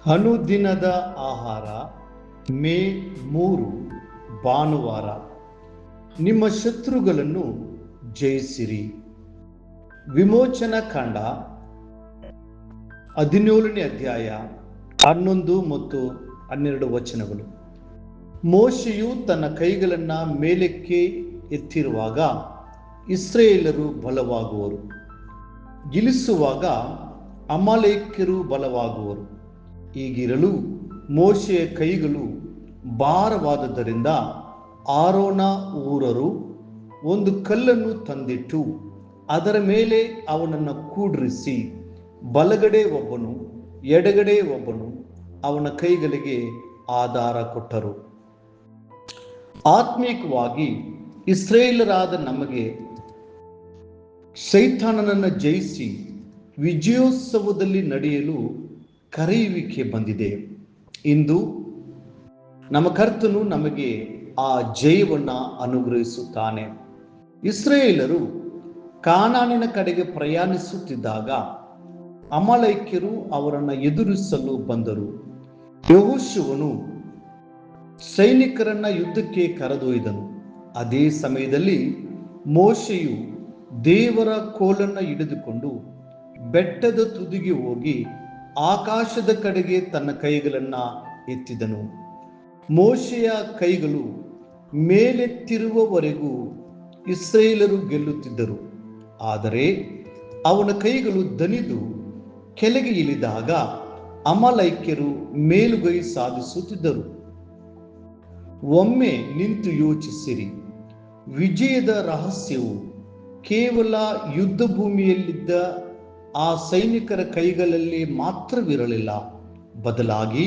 ಅನುದಿನದ ಆಹಾರ ಮೇ 3 ಭಾನುವಾರ. ನಿಮ್ಮ ಶತ್ರುಗಳನ್ನು ಜಯಿಸಿರಿ. ವಿಮೋಚನಾ ಕಾಂಡ 17ನೇ ಅಧ್ಯಾಯ 11 ಮತ್ತು 12 ವಚನಗಳು. ಮೋಶೆಯು ತನ್ನ ಕೈಗಳನ್ನು ಮೇಲಕ್ಕೆ ಎತ್ತಿರುವಾಗ ಇಸ್ರಾಯೇಲರು ಬಲವಾಗುವರು, ಗಿಲಿಸುವಾಗ ಅಮಾಲೇಕ್ಯರು ಬಲವಾಗುವರು. ಹೀಗಿರಲು ಮೋಶೆಯ ಕೈಗಳು ಭಾರವಾದದ್ದರಿಂದ ಆರೋನ ಊರರು ಒಂದು ಕಲ್ಲನ್ನು ತಂದಿಟ್ಟು ಅದರ ಮೇಲೆ ಅವನನ್ನು ಕೂಡ್ರಿಸಿ, ಬಲಗಡೆ ಒಬ್ಬನು ಎಡಗಡೆ ಒಬ್ಬನು ಅವನ ಕೈಗಳಿಗೆ ಆಧಾರ ಕೊಟ್ಟರು. ಆತ್ಮೀಕವಾಗಿ ಇಸ್ರಾಯೇಲರಾದ ನಮಗೆ ಸೈತಾನನನ್ನು ಜಯಿಸಿ ವಿಜಯೋತ್ಸವದಲ್ಲಿ ನಡೆಯಲು ಕರೆಯುವಿಕೆ ಬಂದಿದೆ. ಇಂದು ನಮ್ಮ ಕರ್ತನು ನಮಗೆ ಆ ಜಯವನ್ನು ಅನುಗ್ರಹಿಸುತ್ತಾನೆ. ಇಸ್ರಾಯೇಲರು ಕಾನಾನಿನ ಕಡೆಗೆ ಪ್ರಯಾಣಿಸುತ್ತಿದ್ದಾಗ ಅಮಾಲೇಕ್ಯರು ಅವರನ್ನು ಎದುರಿಸಲು ಬಂದರು. ಯೆಹೋಶುವನು ಸೈನಿಕರನ್ನ ಯುದ್ಧಕ್ಕೆ ಕರೆದೊಯ್ದನು. ಅದೇ ಸಮಯದಲ್ಲಿ ಮೋಶೆಯು ದೇವರ ಕೋಲನ್ನು ಹಿಡಿದುಕೊಂಡು ಬೆಟ್ಟದ ತುದಿಗೆ ಹೋಗಿ ಆಕಾಶದ ಕಡೆಗೆ ತನ್ನ ಕೈಗಳನ್ನ ಎತ್ತಿದನು. ಮೋಶೆಯ ಕೈಗಳು ಮೇಲೆತ್ತಿರುವವರೆಗೂ ಇಸ್ರಾಯೇಲರು ಗೆಲ್ಲುತ್ತಿದ್ದರು. ಆದರೆ ಅವನ ಕೈಗಳು ದಣಿದು ಕೆಳಗೆ ಇಳಿದಾಗ ಅಮಾಲೇಕ್ಯರು ಮೇಲುಗೈ ಸಾಧಿಸುತ್ತಿದ್ದರು. ಒಮ್ಮೆ ನಿಂತು ಯೋಚಿಸಿರಿ. ವಿಜಯದ ರಹಸ್ಯವು ಕೇವಲ ಯುದ್ಧ ಭೂಮಿಯಲ್ಲಿದ್ದ ಆ ಸೈನಿಕರ ಕೈಗಳಲ್ಲಿ ಮಾತ್ರವಿರಲಿಲ್ಲ, ಬದಲಾಗಿ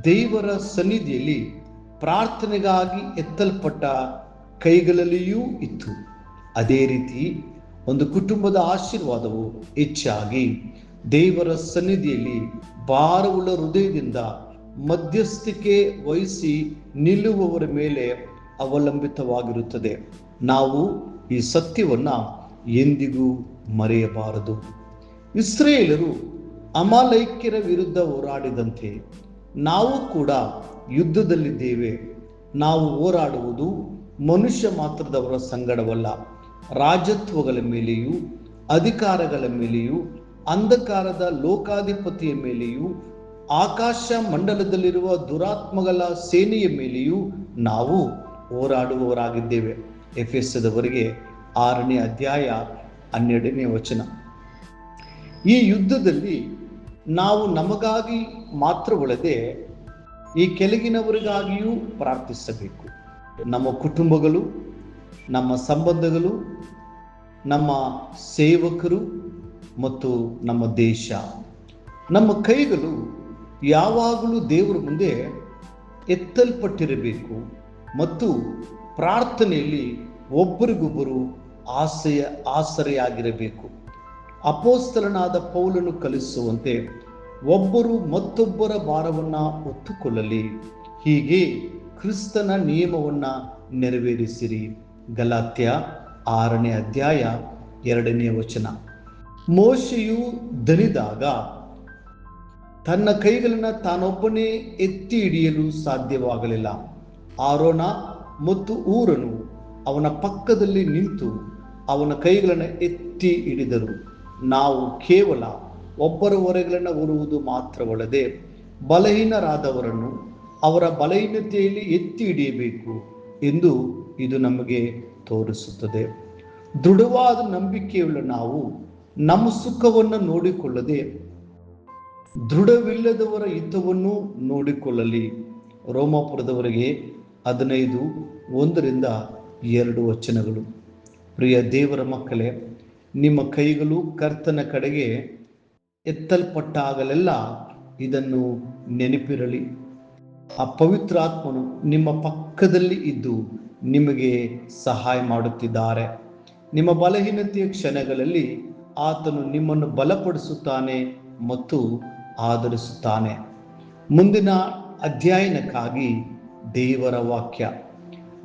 ದೇವರ ಸನ್ನಿಧಿಯಲ್ಲಿ ಪ್ರಾರ್ಥನೆಗಾಗಿ ಎತ್ತಲ್ಪಟ್ಟ ಕೈಗಳಲ್ಲಿಯೂ ಇತ್ತು. ಅದೇ ರೀತಿ ಒಂದು ಕುಟುಂಬದ ಆಶೀರ್ವಾದವು ಹೆಚ್ಚಾಗಿ ದೇವರ ಸನ್ನಿಧಿಯಲ್ಲಿ ಭಾರವುಳ್ಳ ಹೃದಯದಿಂದ ಮಧ್ಯಸ್ಥಿಕೆ ವಹಿಸಿ ನಿಲ್ಲುವವರ ಮೇಲೆ ಅವಲಂಬಿತವಾಗಿರುತ್ತದೆ. ನಾವು ಈ ಸತ್ಯವನ್ನು ಎಂದಿಗೂ ಮರೆಯಬಾರದು. ಇಸ್ರಾಯೇಲರು ಅಮಾಲೇಕ್ಯರ ವಿರುದ್ಧ ಹೋರಾಡಿದಂತೆ ನಾವು ಕೂಡ ಯುದ್ಧದಲ್ಲಿದ್ದೇವೆ. ನಾವು ಹೋರಾಡುವುದು ಮನುಷ್ಯ ಮಾತ್ರದವರ ಸಂಗಡವಲ್ಲ, ರಾಜತ್ವಗಳ ಮೇಲೆಯೂ ಅಧಿಕಾರಗಳ ಮೇಲೆಯೂ ಅಂಧಕಾರದ ಲೋಕಾಧಿಪತಿಯ ಮೇಲೆಯೂ ಆಕಾಶ ಮಂಡಲದಲ್ಲಿರುವ ದುರಾತ್ಮಗಳ ಸೇನೆಯ ಮೇಲೆಯೂ ನಾವು ಹೋರಾಡುವವರಾಗಿದ್ದೇವೆ. ಎಫೆಸದವರಿಗೆ 6ನೇ ಅಧ್ಯಾಯ 12ನೇ ವಚನ. ಈ ಯುದ್ಧದಲ್ಲಿ ನಾವು ನಮಗಾಗಿ ಮಾತ್ರವಲ್ಲದೆ ಈ ಕೆಳಗಿನವರಿಗಾಗಿಯೂ ಪ್ರಾರ್ಥಿಸಬೇಕು. ನಮ್ಮ ಕುಟುಂಬಗಳು, ನಮ್ಮ ಸಂಬಂಧಗಳು, ನಮ್ಮ ಸೇವಕರು ಮತ್ತು ನಮ್ಮ ದೇಶ. ನಮ್ಮ ಕೈಗಳು ಯಾವಾಗಲೂ ದೇವರ ಮುಂದೆ ಎತ್ತಲ್ಪಟ್ಟಿರಬೇಕು ಮತ್ತು ಪ್ರಾರ್ಥನೆಯಲ್ಲಿ ಒಬ್ಬರಿಗೊಬ್ಬರು ಆಸರೆಯಾಗಿರಬೇಕು. ಅಪೊಸ್ತಲನಾದ ಪೌಲನು ಕಲಿಸುವಂತೆ ಒಬ್ಬರು ಮತ್ತೊಬ್ಬರ ಭಾರವನ್ನು ಹೊತ್ತುಕೊಳ್ಳಲಿ. ಹೀಗೆ ಕ್ರಿಸ್ತನ ನಿಯಮವನ್ನು ನೆರವೇರಿಸಿರಿ. ಗಲಾತ್ಯ 6ನೇ ಅಧ್ಯಾಯ 2ನೇ ವಚನ. ಮೋಶೆಯು ದಣಿದಾಗ ತನ್ನ ಕೈಗಳನ್ನು ತಾನೊಬ್ಬನೇ ಎತ್ತಿ ಹಿಡಿಯಲು ಸಾಧ್ಯವಾಗಲಿಲ್ಲ. ಆರೋನ ಮತ್ತು ಊರನು ಅವನ ಪಕ್ಕದಲ್ಲಿ ನಿಂತು ಅವನ ಕೈಗಳನ್ನು ಎತ್ತಿ ಹಿಡಿದರು. ನಾವು ಕೇವಲ ಒಬ್ಬರ ಹೊರೆಗಳನ್ನು ಹೊರುವುದು ಮಾತ್ರವಲ್ಲದೆ ಬಲಹೀನರಾದವರನ್ನು ಅವರ ಬಲಹೀನತೆಯಲ್ಲಿ ಎತ್ತಿ ಹಿಡಿಯಬೇಕು ಎಂದು ಇದು ನಮಗೆ ತೋರಿಸುತ್ತದೆ. ದೃಢವಾದ ನಂಬಿಕೆಯುಳ್ಳ ನಾವು ನಮ್ಮ ಸುಖವನ್ನು ನೋಡಿಕೊಳ್ಳದೆ ದೃಢವಿಲ್ಲದವರ ಹಿತವನ್ನು ನೋಡಿಕೊಳ್ಳಲಿ. ರೋಮಾಪುರದವರಿಗೆ 15:1-2 ವಚನಗಳು. ಪ್ರಿಯ ದೇವರ ಮಕ್ಕಳೇ, ನಿಮ್ಮ ಕೈಗಳು ಕರ್ತನ ಕಡೆಗೆ ಎತ್ತಲ್ಪಟ್ಟಾಗಲೆಲ್ಲ ಇದನ್ನು ನೆನಪಿರಲಿ. ಆ ಪವಿತ್ರಾತ್ಮನು ನಿಮ್ಮ ಪಕ್ಕದಲ್ಲಿ ಇದ್ದು ನಿಮಗೆ ಸಹಾಯ ಮಾಡುತ್ತಿದ್ದಾರೆ. ನಿಮ್ಮ ಬಲಹೀನತೆಯ ಕ್ಷಣಗಳಲ್ಲಿ ಆತನು ನಿಮ್ಮನ್ನು ಬಲಪಡಿಸುತ್ತಾನೆ ಮತ್ತು ಆಧರಿಸುತ್ತಾನೆ. ಮುಂದಿನ ಅಧ್ಯಯನಕ್ಕಾಗಿ ದೇವರ ವಾಕ್ಯ.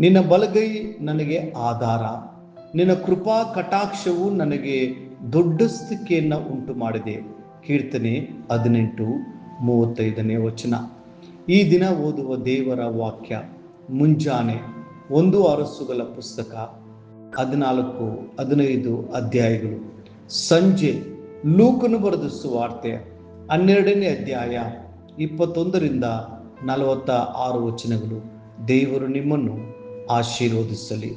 ನಿನ್ನ ಬಲಗೈ ನನಗೆ ಆಧಾರ, ನಿನ್ನ ಕೃಪಾ ಕಟಾಕ್ಷವು ನನಗೆ ದೊಡ್ಡ ಸ್ಥಿತಿಯನ್ನು ಉಂಟು ಮಾಡಿದೆ. ಕೀರ್ತನೆ 18, 35ನೇ ವಚನ. ಈ ದಿನ ಓದುವ ದೇವರ ವಾಕ್ಯ ಮುಂಜಾನೆ 1 ಅರಸುಗಳ ಪುಸ್ತಕ 14-15 ಅಧ್ಯಾಯಗಳು. ಸಂಜೆ ಲೂಕನು ಬರೆದ ಸುವಾರ್ತೆ 12ನೇ ಅಧ್ಯಾಯ 21-46 ವಚನಗಳು. ದೇವರು ನಿಮ್ಮನ್ನು ಆಶೀರ್ವದಿಸಲಿ.